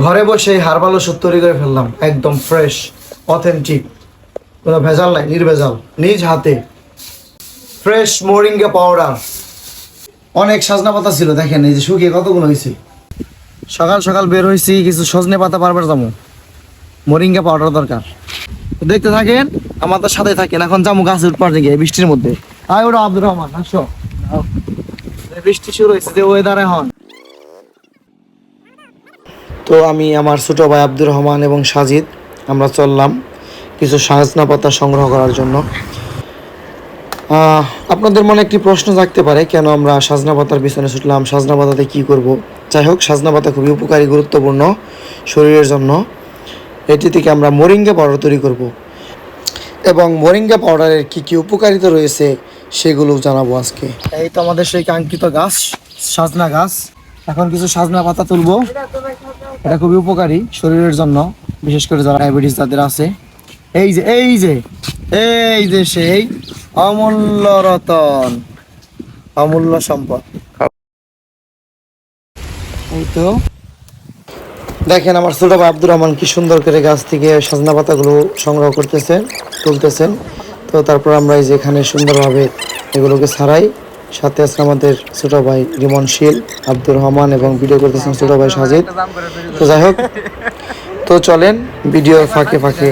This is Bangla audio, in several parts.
ঘরে বসে হার্বাল ওষুধ তৈরি করে ফেললাম, একদম ফ্রেশ, অথেন্টিক, কোনো ভেজাল নাই, নির্ভেজাল, নিজ হাতে ফ্রেশ মোরিঙ্গা পাউডার। অনেক সজনা পাতা ছিল, দেখেন এই যে শুকিয়ে কতগুলো হয়েছে। সকাল সকাল বের হয়েছি, কিছু সজনে পাতা পারবার যাবো, মোরিঙ্গা পাউডার দরকার। দেখতে থাকেন, আমাদের সাথে থাকেন। এখন যাবো গাছের উপর দিকে বৃষ্টির মধ্যে। আয় ওরা আব্দুর রহমান, আসো। বৃষ্টি শুরু হয়েছে যে ওয়েদার এখন। তো আমি, আমার ছোট ভাই আব্দুর রহমান এবং সাজিদ, আমরা চললাম কিছু সজনা পাতা সংগ্রহ করার জন্য। আপনাদের মনে একটি প্রশ্ন থাকতে পারে, কেন আমরা সজনা পাতার পিছনে ছুটলাম, সজনা পাতাতে কী করব। যাই হোক, সজনা পাতা খুবই উপকারী, গুরুত্বপূর্ণ শরীরের জন্য। এটি থেকে আমরা মোরিঙ্গা পাউডার তৈরি করব এবং মোরিঙ্গা পাউডারের কী কী উপকারিতা রয়েছে সেগুলো জানাবো আজকে। এই তো আমাদের সেই কাঙ্ক্ষিত গাছ, সজনা গাছ। এখন কিছু সজনা পাতা তুলবো, এটা খুবই উপকারী শরীরের জন্য, বিশেষ করে যারা ডায়াবেটিস যাদের আছে। এই যে এই যে এই যে সেই অমূল্য রতন, অমূল্য সম্পদ। এই তো দেখেন আমার ছোট ভাই আব্দুর রহমান কি সুন্দর করে গাছ থেকে সজনা পাতাগুলো সংগ্রহ করতেছেন, তুলতেছেন। তো তারপর আমরা এই যে এখানে সুন্দরভাবে এগুলোকে ছাড়াই। সাথে আছে আমাদের ছোট ভাই রিমনশীল, আব্দুর রহমান এবং ভিডিও করতেছেন ছোট ভাই সাজিদ। তো যাই হোক, তো চলেন ভিডিও ফাঁকে ফাঁকে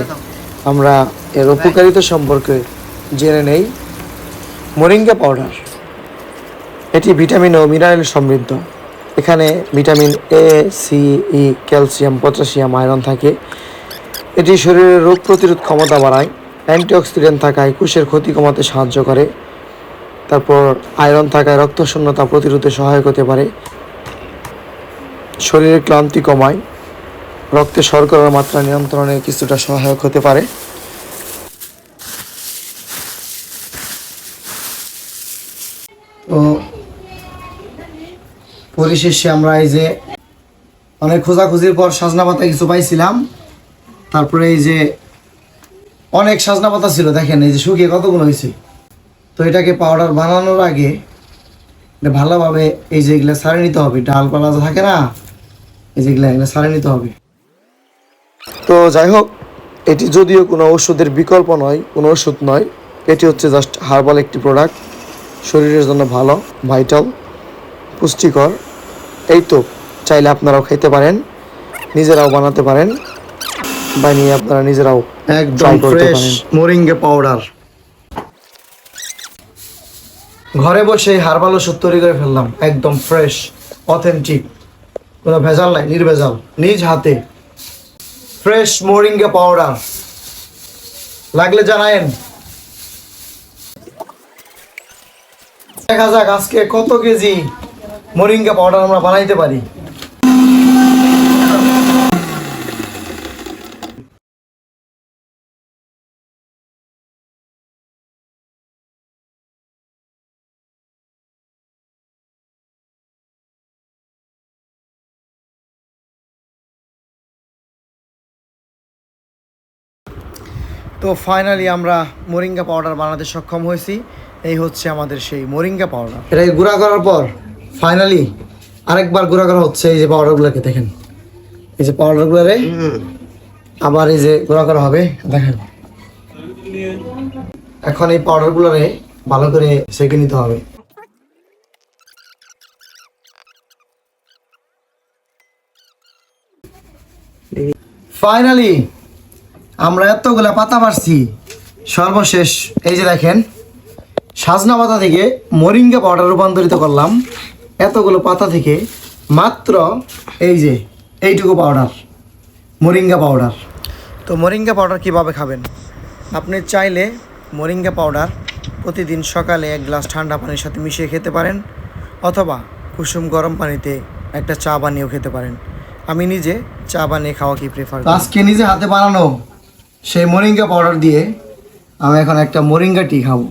আমরা এর উপকারিতা সম্পর্কে জেনে নেই। মোরিঙ্গা পাউডার, এটি ভিটামিন ও মিনারেল সমৃদ্ধ। এখানে vitamin A, C, E, calcium, potassium, iron থাকে। এটি শরীরের রোগ প্রতিরোধ ক্ষমতা বাড়ায়, অ্যান্টিঅক্সিডেন্ট থাকায় কোষের ক্ষতি কমাতে সাহায্য করে। তারপর আয়রন থাকায় রক্তশূন্যতা প্রতিরোধে সহায়ক হতে পারে, শরীরের ক্লান্তি কমায়, রক্তে শর্করার মাত্রা নিয়ন্ত্রণে কিছুটা সহায়ক হতে পারে। তো পরিশেষে আমরা এই যে অনেক খোঁজাখুঁজির পর সজনা পাতা কিছু পাইছিলাম। তারপরে এই যে অনেক সজনা পাতা ছিল, দেখেন এই যে শুকিয়ে কতগুলো হয়েছে। তো এটাকে পাউডার বানানোর আগে ভালোভাবে এই যে এগুলো ছাড়ে নিতে হবে, ডালপালা থাকে না, এই যেগুলো এগুলো ছাড়ে নিতে হবে। তো যাই হোক, এটি যদিও কোনো ওষুধের বিকল্প নয়, কোনো ওষুধ নয়, এটি হচ্ছে জাস্ট হার্বাল একটি প্রোডাক্ট, শরীরের জন্য ভালো, ভাইটাল, পুষ্টিকর। এই তো, চাইলে আপনারাও খেতে পারেন, নিজেরাও বানাতে পারেন, বানিয়ে আপনারা নিজেরাও একদম ফ্রেশ মোরিঙ্গা পাউডার। ঘরে বসে হার্বাল ওষুধ তৈরি করে ফেললাম, একদম ফ্রেশ, অথেন্টিক, কোনো ভেজাল নাই, নির্ভেজাল, নিজ হাতে ফ্রেশ মোরিঙ্গা পাউডার। লাগলে জানায়েন। দেখা যাক আজকে কত কেজি মোরিঙ্গা পাউডার আমরা বানাইতে পারি। তো ফাইনালি আমরা মোরিঙ্গা পাউডার বানাতে সক্ষম হয়েছি। এই হচ্ছে আমাদের সেই মোরিঙ্গা পাউডার। এটাকে গুঁড়া করার পর ফাইনালি আরেকবার গুঁড়া করা হচ্ছে। এই যে পাউডারগুলোকে দেখেন, এই যে পাউডারগুলোরে আবার এই যে গুঁড়া করা হবে, দেখেন। এখন এই পাউডারগুলোরে ভালো করে সেঁকে নিতে হবে। ফাইনালি আমরা এতগুলা পাতা পারছি। সর্বশেষ এই যে দেখেন, সজনা পাতা থেকে মোরিঙ্গা পাউডার রূপান্তরিত করলাম। এতগুলো পাতা থেকে মাত্র এই যে এইটুকু পাউডার, মোরিঙ্গা পাউডার। তো মোরিঙ্গা পাউডার কিভাবে খাবেন? আপনি চাইলে মোরিঙ্গা পাউডার প্রতিদিন সকালে 1 গ্লাস ঠান্ডা পানির সাথে মিশিয়ে খেতে পারেন, অথবা কুসুম গরম পানিতে একটা চা বানিয়েও খেতে পারেন। আমি নিজে চা বানিয়ে খাওয়াকেই প্রেফার করি। আজকে নিজে হাতে বানানো সেই মোরিঙ্গা পাউডার দিয়ে আমি এখন একটা মোরিঙ্গা টি খাবো।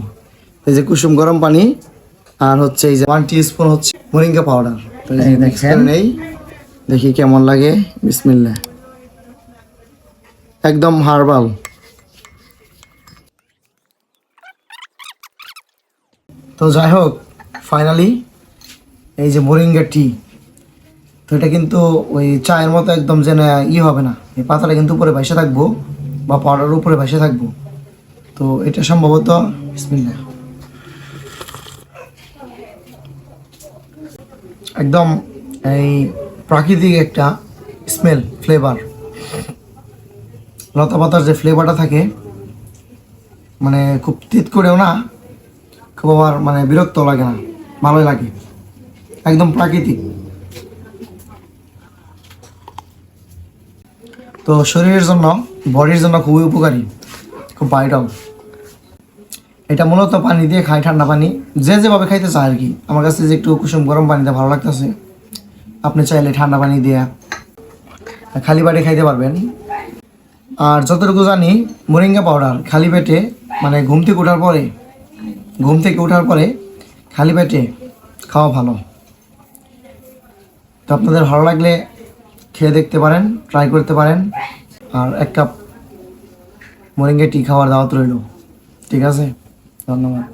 এই যে কুসুম গরম পানি আর হচ্ছে এই যে 1 টিস্পুন হচ্ছে মোরিঙ্গা পাউডার। নেই, দেখি কেমন লাগে। বিসমিল্লাহ। একদম হার্বাল। তো যাই হোক, ফাইনালি এই যে মোরিঙ্গা টি। তো এটা কিন্তু ওই চায়ের মতো একদম যেন হবে না, এই পাতাটা কিন্তু উপরে ভাসে থাকবো বা পাউডারের উপরে ভাসে থাকবো। তো এটা সম্ভবত বিসমিল্লাহ একদম এই প্রাকৃতিক একটা স্মেল ফ্লেভার, লতা পাতার যে ফ্লেভারটা থাকে, মানে খুব তিত করেও না, খুব আবার মানে বিরক্ত লাগে না, ভালোই লাগে, একদম প্রাকৃতিক। তো শরীরের জন্য, বডির জন্য খুবই উপকারী, খুব ভাইটাল। এটা মূলত পানি দিয়ে খাই, ঠান্ডা পানি, যে যেভাবে খাইতে চায় আর কি। আমার কাছে যে একটু কুসুম গরম পানিতে ভালো লাগতেছে, আপনি চাইলে ঠান্ডা পানি দিয়ে খালি পেটে খাইতে পারবেন। আর যতটুকু জানি মোরিঙ্গা পাউডার খালি পেটে, মানে ঘুম থেকে ওঠার পরে খালি পেটে খাওয়া ভালো। তো আপনাদের ভালো লাগলে খেয়ে দেখতে পারেন, ট্রাই করতে পারেন। আর 1 কাপ মোরিঙ্গা টি খাওয়ার দাওয়াত রইল। ঠিক আছে, ধন্যবাদ।